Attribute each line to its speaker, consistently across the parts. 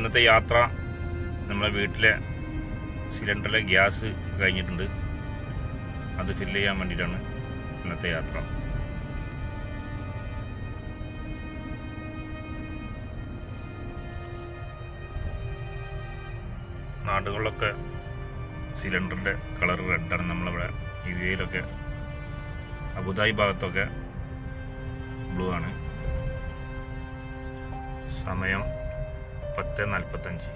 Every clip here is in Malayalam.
Speaker 1: ഇന്നത്തെ യാത്ര നമ്മളെ വീട്ടിലെ സിലിണ്ടറിലെ ഗ്യാസ് കഴിഞ്ഞിട്ടുണ്ട്. അത് ഫില്ല് ചെയ്യാൻ വേണ്ടിയിട്ടാണ് ഇന്നത്തെ യാത്ര. നാടുകളിലൊക്കെ സിലിണ്ടറിൻ്റെ കളർ റെഡാണ്. നമ്മളിവിടെ യുഎയിലൊക്കെ അബുദാബി ഭാഗത്തൊക്കെ ബ്ലൂ ആണ്. സമയം 10:45.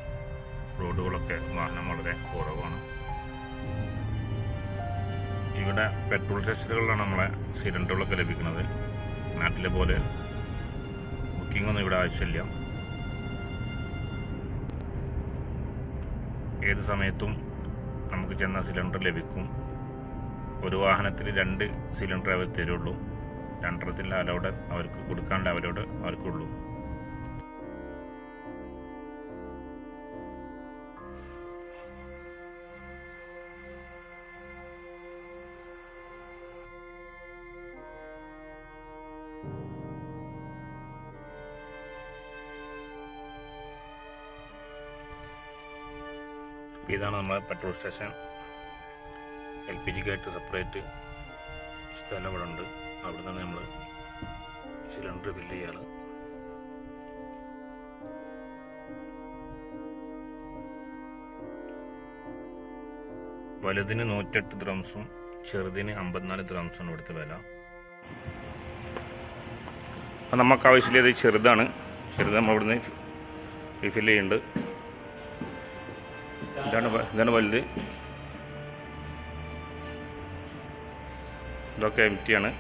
Speaker 1: റോഡുകളൊക്കെ വാഹനം വളരെ കുറവാണ്. ഇവിടെ പെട്രോൾ സ്റ്റേഷനുകളിലാണ് നമ്മളെ സിലിണ്ടറുകളൊക്കെ ലഭിക്കുന്നത്. നാട്ടിലെ പോലെ ബുക്കിംഗ് ഒന്നും ഇവിടെ ആവശ്യമില്ല. ഏത് സമയത്തും നമുക്ക് ചെന്ന സിലിണ്ടർ ലഭിക്കും. ഒരു വാഹനത്തിൽ 2 സിലിണ്ടർ അവർ തരുള്ളൂ. 2 അലൗഡ് അവർക്ക് കൊടുക്കാനുള്ള അവർക്കുള്ളൂ. ഇതാണ് നമ്മുടെ പെട്രോൾ സ്റ്റേഷൻ. LPGക്കായിട്ട് സെപ്പറേറ്റ് സ്ഥലം ഇവിടെ ഉണ്ട്. അവിടെ നിന്നാണ് നമ്മൾ സിലിണ്ടർ ഫില്ല് ചെയ്യാറ്. വലുതിന് 108 ദിർഹംസും ചെറുതിന് 54 ദിർഹംസാണ് ഇവിടുത്തെ വില. അപ്പം നമുക്ക് ആവശ്യമില്ലത് ചെറുതാണ്. ചെറുത് നമ്മൾ ഇവിടുന്ന് ഫില്ല് ചെയ്യുന്നുണ്ട്. ഇതാണ് വലുത്. ഇതൊക്കെ എംറ്റിയാണ്.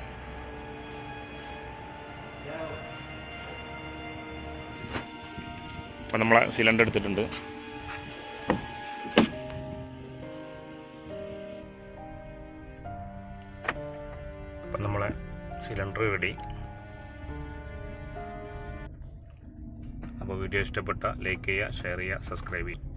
Speaker 1: അപ്പം നമ്മളെ സിലിണ്ടർ എടുത്തിട്ടുണ്ട്. അപ്പം നമ്മളെ സിലിണ്ടർ റെഡി. അപ്പോൾ വീഡിയോ ഇഷ്ടപ്പെട്ട ലൈക്ക് ചെയ്യുക, ഷെയർ ചെയ്യുക, സബ്സ്ക്രൈബ് ചെയ്യുക.